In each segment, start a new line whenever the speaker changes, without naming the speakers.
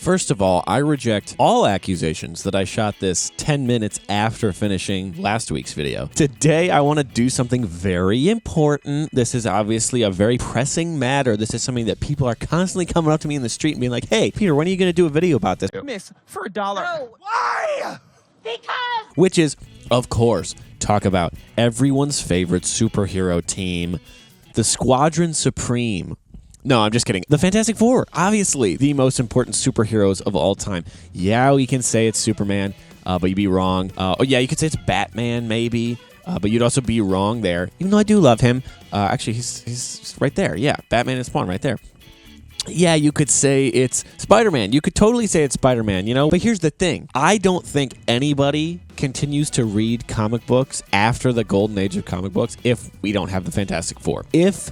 First of all, I reject all accusations that I shot this 10 minutes after finishing last week's video. Today, I want to do something very important. This is obviously a very pressing matter. This is something that people are constantly coming up to me in the street and being like, hey, Peter, when are you going to do a video about this?
Miss, for $1.
No.
Why?
Because
Which is, of course, talk about everyone's favorite superhero team, the Squadron Supreme. No, I'm just kidding. The Fantastic Four, obviously the most important superheroes of all time. Yeah, we can say it's Superman, but you'd be wrong. Oh, yeah, you could say it's Batman, maybe, but you'd also be wrong there. Even though I do love him. Actually, he's right there. Yeah, Batman and Spawn right there. Yeah, you could say it's Spider-Man. You could totally say it's Spider-Man, you know? But here's the thing. I don't think anybody continues to read comic books after the golden age of comic books if we don't have the Fantastic Four. If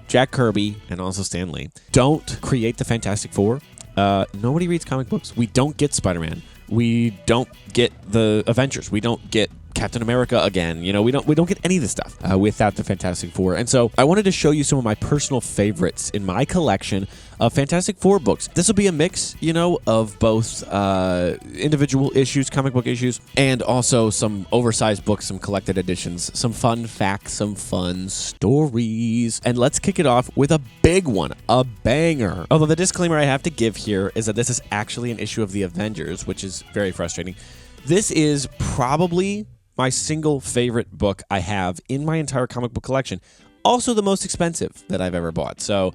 Jack Kirby and also Stan Lee don't create the Fantastic Four, nobody reads comic books. We don't get Spider-Man. We don't get the Avengers. We don't get Captain America again. You know, we don't get any of this stuff without the Fantastic Four. And so I wanted to show you some of my personal favorites in my collection of Fantastic Four books. This will be a mix, you know, of both individual issues, comic book issues, and also some oversized books, some collected editions, some fun facts, some fun stories. And let's kick it off with a big one, a banger. Although the disclaimer I have to give here is that this is actually an issue of the Avengers, which is very frustrating. This is probably my single favorite book I have in my entire comic book collection. Also the most expensive that I've ever bought. So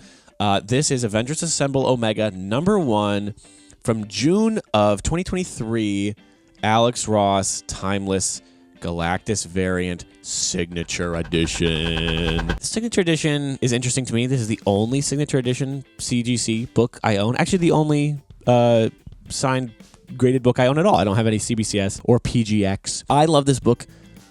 this is Avengers Assemble Omega #1 from June of 2023. Alex Ross, Timeless Galactus variant signature edition. The signature edition is interesting to me. This is the only signature edition CGC book I own. Actually, the only signed graded book I own at all. I don't have any CBCS or PGX. I love this book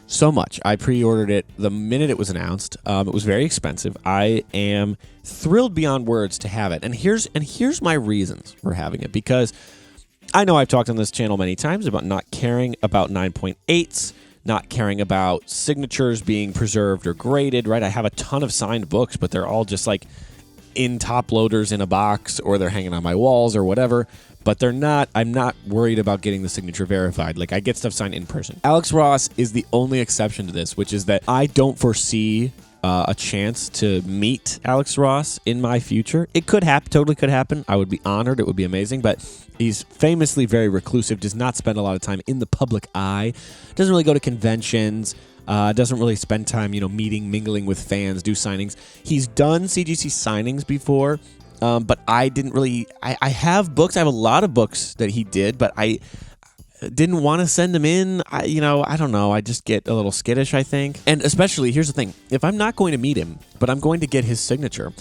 so much. I pre-ordered it the minute it was announced. It was very expensive. I am thrilled beyond words to have it. And here's my reasons for having it, because I know I've talked on this channel many times about not caring about 9.8s, not caring about signatures being preserved or graded, right? I have a ton of signed books, but they're all just like in top loaders in a box, or they're hanging on my walls or whatever. But they're not, I'm not worried about getting the signature verified. Like, I get stuff signed in person. Alex Ross is the only exception to this, which is that I don't foresee a chance to meet Alex Ross in my future. It could happen, totally could happen. I would be honored. It would be amazing. But he's famously very reclusive, does not spend a lot of time in the public eye, doesn't really go to conventions, doesn't really spend time, you know, meeting, mingling with fans, do signings. He's done CGC signings before. But I didn't really, I have books. I have a lot of books that he did, but I didn't want to send them in. I don't know. I just get a little skittish, I think. And especially, here's the thing. If I'm not going to meet him, but I'm going to get his signature,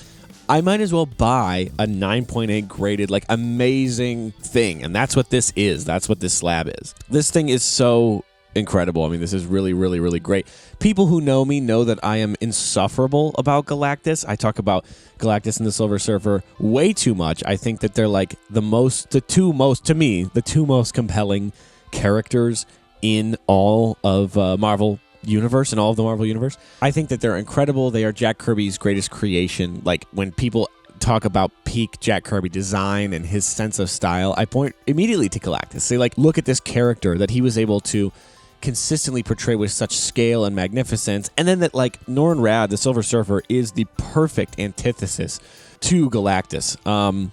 I might as well buy a 9.8 graded, like, amazing thing. And that's what this is. That's what this slab is. This thing is so incredible. I mean, this is really, really, really great. People who know me know that I am insufferable about Galactus. I talk about Galactus and the Silver Surfer way too much. I think that they're like the two most compelling characters in all of Marvel Universe, and all of the Marvel Universe. I think that they're incredible. They are Jack Kirby's greatest creation. Like, when people talk about peak Jack Kirby design and his sense of style, I point immediately to Galactus. Say, like, look at this character that he was able to consistently portray with such scale and magnificence, and then that, like, Norrin Radd, the Silver Surfer, is the perfect antithesis to Galactus,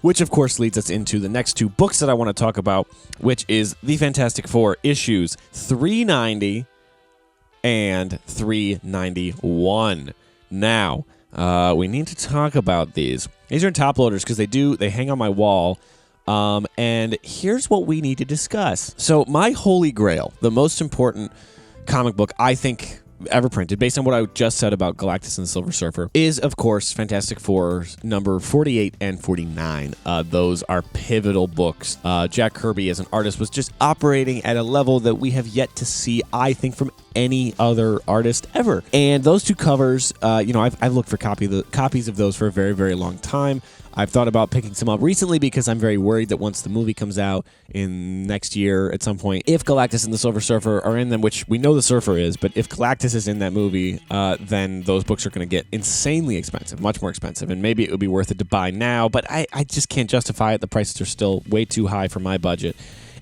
which of course leads us into the next two books that I want to talk about, which is the Fantastic Four issues 390 and 391. Now, we need to talk about these. These are in top loaders because they hang on my wall. And here's what we need to discuss. So my holy grail, the most important comic book I think ever printed, based on what I just said about Galactus and the Silver Surfer, is, of course, Fantastic Four number 48 and 49. Those are pivotal books. Jack Kirby as an artist was just operating at a level that we have yet to see, I think, from any other artist ever. And those two covers, I've looked for copies of those for a very, very long time. I've thought about picking some up recently because I'm very worried that once the movie comes out in next year at some point, if Galactus and the Silver Surfer are in them, which we know the Surfer is, but if Galactus is in that movie, then those books are going to get insanely expensive, much more expensive, and maybe it would be worth it to buy now, but I just can't justify it. The prices are still way too high for my budget.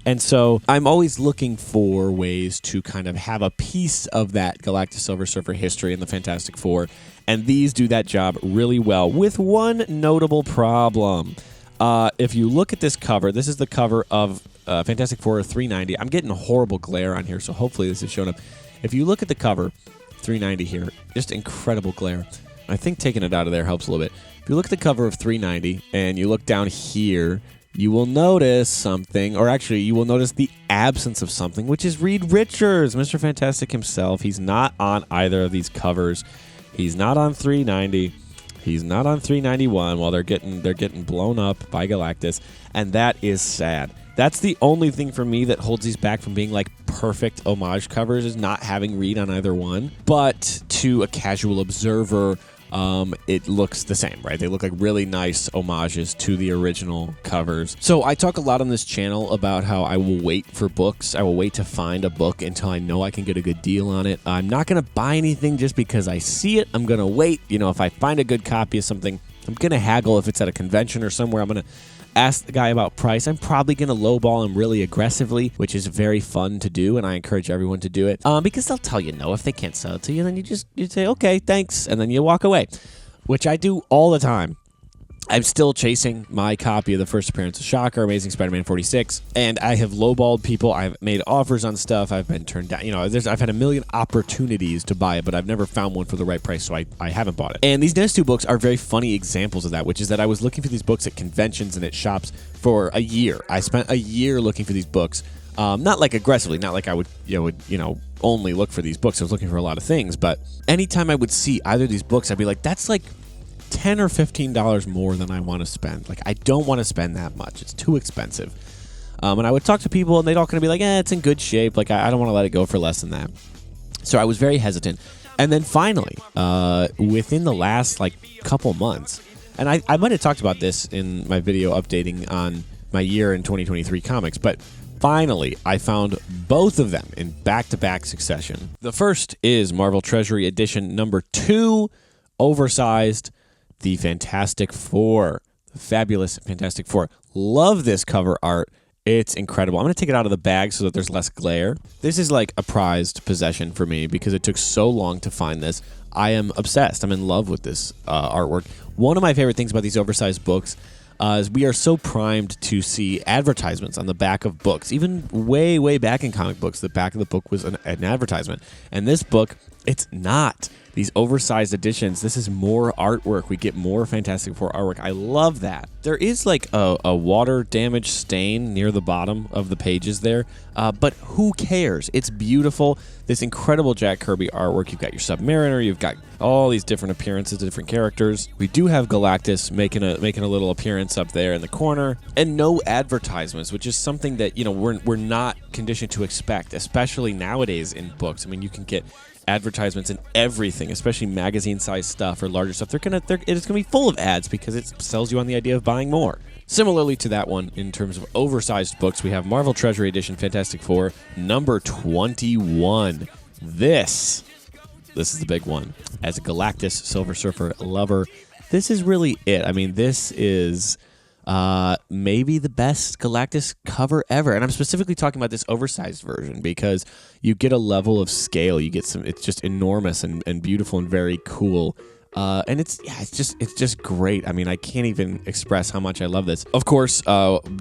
And so I'm always looking for ways to kind of have a piece of that Galactus Silver Surfer history in the Fantastic Four. And these do that job really well with one notable problem. If you look at this cover, this is the cover of Fantastic Four 390. I'm getting a horrible glare on here, so hopefully this is showing up. If you look at the cover, 390 here, just incredible glare. I think taking it out of there helps a little bit. If you look at the cover of 390 and you look down here, you will notice something, or actually you will notice the absence of something, which is Reed Richards, Mr. Fantastic himself. He's not on either of these covers. He's not on 390. He's not on 391 while they're getting blown up by Galactus, and that is sad. That's the only thing for me that holds these back from being like perfect homage covers, is not having Reed on either one. But to a casual observer, it looks the same, right? They look like really nice homages to the original covers. So I talk a lot on this channel about how I will wait for books. I will wait to find a book until I know I can get a good deal on it. I'm not going to buy anything just because I see it. I'm going to wait. If I find a good copy of something, I'm going to haggle. If it's at a convention or somewhere, I'm going to ask the guy about price. I'm probably going to lowball him really aggressively, which is very fun to do, and I encourage everyone to do it because they'll tell you no if they can't sell it to you. Then you say, okay, thanks, and then you walk away, which I do all the time. I'm still chasing my copy of the first appearance of Shocker, Amazing Spider-Man 46, and I have lowballed people. I've made offers on stuff. I've been turned down. I've had a million opportunities to buy it, but I've never found one for the right price, so I haven't bought it. And these next two books are very funny examples of that, which is that I was looking for these books at conventions and at shops for a year. I spent a year looking for these books, not like aggressively, not like I would only look for these books. I was looking for a lot of things, but anytime I would see either of these books, I'd be like, that's like $10 or $15 more than I want to spend. Like, I don't want to spend that much. It's too expensive. And I would talk to people, and they'd all kind of be like, it's in good shape. Like, I don't want to let it go for less than that. So I was very hesitant. And then finally, within the last, couple months, and I might have talked about this in my video updating on my year in 2023 comics, but finally, I found both of them in back-to-back succession. The first is Marvel Treasury Edition number 2, oversized, the Fantastic Four, the fabulous Fantastic Four. Love this cover art. It's incredible. I'm going to take it out of the bag so that there's less glare. This is like a prized possession for me because it took so long to find this. I am obsessed. I'm in love with this artwork. One of my favorite things about these oversized books is we are so primed to see advertisements on the back of books. Even way, way back in comic books, the back of the book was an advertisement. And this book, it's not. These oversized editions, this is more artwork. We get more Fantastic Four artwork. I love that. There is like a water damage stain near the bottom of the pages there, but who cares? It's beautiful. This incredible Jack Kirby artwork. You've got your Submariner. You've got all these different appearances, different characters. We do have Galactus making a little appearance up there in the corner, and no advertisements, which is something that we're not conditioned to expect, especially nowadays in books. I mean, you can get advertisements in everything, especially magazine-sized stuff or larger stuff. It's gonna be full of ads because it sells you on the idea of buying more. Similarly to that one, in terms of oversized books, we have Marvel Treasury Edition Fantastic Four number 21. This is the big one. As a Galactus Silver Surfer lover, this is really it. I mean, this is maybe the best Galactus cover ever. And I'm specifically talking about this oversized version because you get a level of scale. You get it's just enormous and beautiful and very cool. And it's just great. I mean, I can't even express how much I love this. Of course,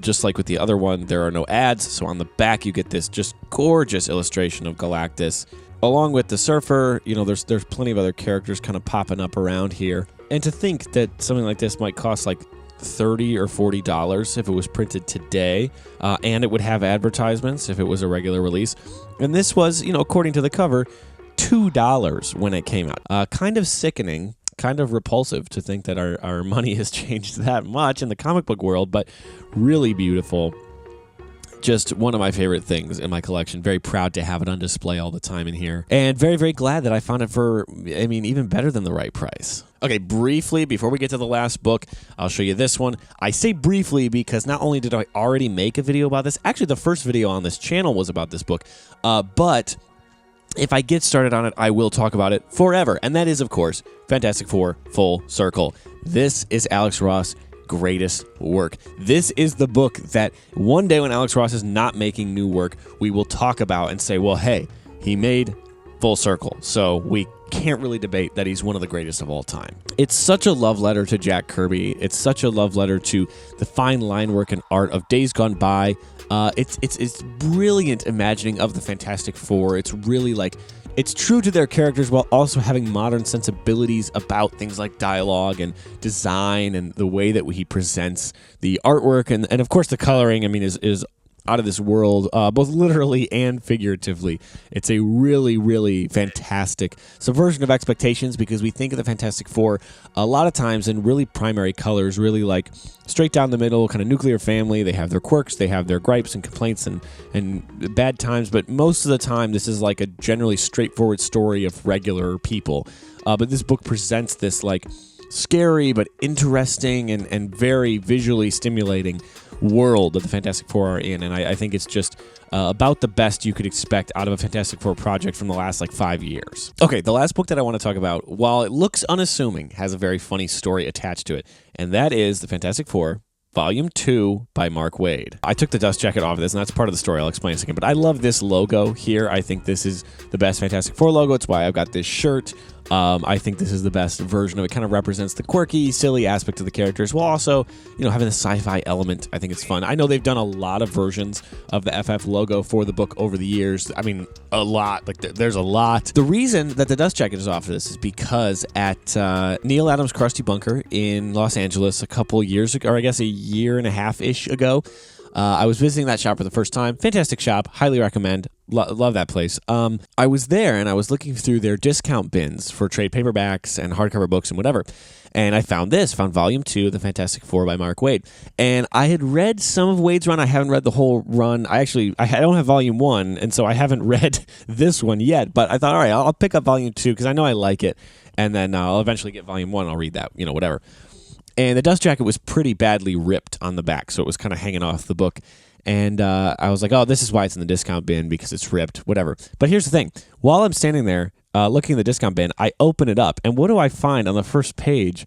just like with the other one, there are no ads. So on the back, you get this just gorgeous illustration of Galactus. Along with the Surfer, there's plenty of other characters kind of popping up around here. And to think that something like this might cost like $30 or $40 if it was printed today, and it would have advertisements if it was a regular release. And this was, according to the cover, $2 when it came out. Kind of sickening, kind of repulsive to think that our money has changed that much in the comic book world, but really beautiful. Just one of my favorite things in my collection. Very proud to have it on display all the time in here. And very, very glad that I found it for, I mean, even better than the right price. Okay, briefly, before we get to the last book, I'll show you this one. I say briefly because not only did I already make a video about this, actually the first video on this channel was about this book, but if I get started on it, I will talk about it forever. And that is, of course, Fantastic Four Full Circle. This is Alex Ross' greatest work. This is the book that one day when Alex Ross is not making new work, we will talk about and say, well, hey, he made Full Circle, so we can't really debate that he's one of the greatest of all time. It's such a love letter to Jack Kirby. It's such a love letter to the fine line work and art of Days Gone By. It's brilliant imagining of the Fantastic Four. It's really like, it's true to their characters while also having modern sensibilities about things like dialogue and design and the way that he presents the artwork and of course the coloring. I mean, is out of this world, both literally and figuratively. It's a really, really fantastic subversion of expectations because we think of the Fantastic Four a lot of times in really primary colors, really like straight down the middle, kind of nuclear family. They have their quirks, they have their gripes and complaints and bad times, but most of the time this is like a generally straightforward story of regular people. But this book presents this like scary but interesting and very visually stimulating world that the Fantastic Four are in, and I think it's just about the best you could expect out of a Fantastic Four project from the last like 5 years. Okay, the last book that I want to talk about, while it looks unassuming, has a very funny story attached to it, and that is The Fantastic Four Volume 2 by Mark Waid. I took the dust jacket off of this, and that's part of the story. I'll explain in a second, but I love this logo here. I think this is the best Fantastic Four logo. It's why I've got this shirt. I think this is the best version of it. Kind of represents the quirky, silly aspect of the characters while also, you know, having the sci-fi element. I think it's fun. I know they've done a lot of versions of the FF logo for the book over the years. I mean, a lot. Like, there's a lot. The reason that the dust jacket is off of this is because at Neil Adams' Krusty Bunker in Los Angeles a couple years ago, or I guess a year and a half-ish ago, I was visiting that shop for the first time. Fantastic shop. Highly recommend. Love that place. I was there and I was looking through their discount bins for trade paperbacks and hardcover books and whatever. And I found Volume 2 of The Fantastic Four by Mark Waid. And I had read some of Waid's run. I haven't read the whole run. I don't have Volume 1, and so I haven't read this one yet. But I thought, all right, I'll pick up Volume 2 because I know I like it. And then I'll eventually get Volume 1. I'll read that, you know, whatever. And the dust jacket was pretty badly ripped on the back, so it was kind of hanging off the book. And I was like, oh, this is why it's in the discount bin, because it's ripped, whatever. But here's the thing. While I'm standing there looking at the discount bin, I open it up. And what do I find on the first page?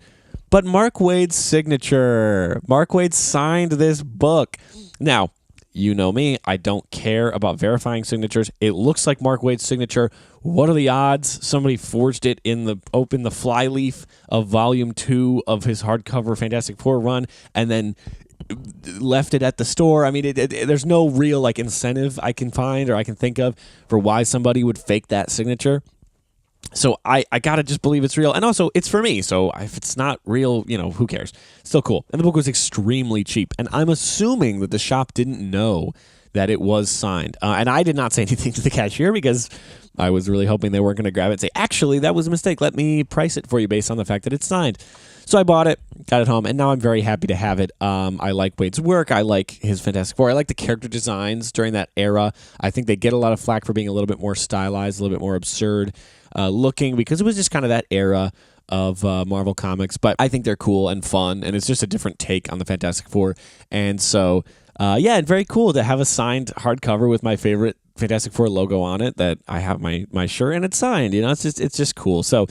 But Mark Waid's signature. Mark Waid signed this book. Now, you know me. I don't care about verifying signatures. It looks like Mark Waid's signature. What are the odds somebody forged it in the flyleaf of Volume 2 of his hardcover Fantastic Four run and then left it at the store? I mean, there's no real like incentive I can find or I can think of for why somebody would fake that signature. So I gotta just believe it's real. And also, it's for me. So if it's not real, you know, who cares? Still cool. And the book was extremely cheap. And I'm assuming that the shop didn't know that it was signed. And I did not say anything to the cashier because I was really hoping they weren't going to grab it and say, actually, that was a mistake. Let me price it for you based on the fact that it's signed. So I bought it, got it home, and now I'm very happy to have it. I like Waid's work. I like his Fantastic Four. I like the character designs during that era. I think they get a lot of flack for being a little bit more stylized, a little bit more absurd looking because it was just kind of that era of Marvel Comics. But I think they're cool and fun, and it's just a different take on the Fantastic Four. And so, yeah, very cool to have a signed hardcover with my favorite Fantastic Four logo on it that I have my shirt and it's signed. You know, it's just cool. So,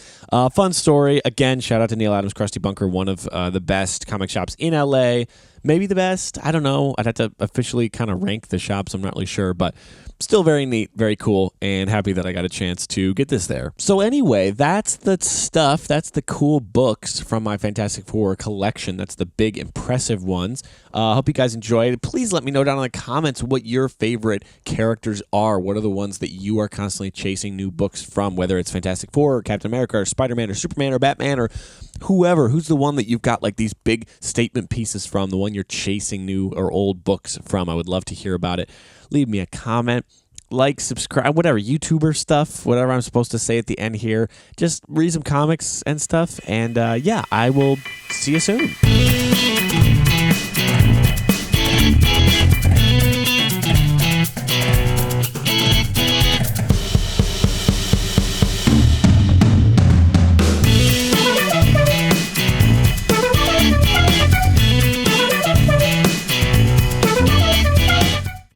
fun story. Again, shout out to Neil Adams' Krusty Bunker, one of the best comic shops in LA. Maybe the best. I don't know. I'd have to officially kind of rank the shops. I'm not really sure, but still very neat, very cool, and happy that I got a chance to get this there. So anyway, that's the stuff. That's the cool books from my Fantastic Four collection. That's the big, impressive ones. I hope you guys enjoyed. Please let me know down in the comments what your favorite characters are. What are the ones that you are constantly chasing new books from, whether it's Fantastic Four or Captain America or Spider-Man or Superman or Batman or whoever. Who's the one that you've got like these big statement pieces from, the one you're chasing new or old books from? I would love to hear about it. Leave me a comment, like, subscribe, whatever, YouTuber stuff, whatever I'm supposed to say at the end here. Just read some comics and stuff, and yeah, I will see you soon.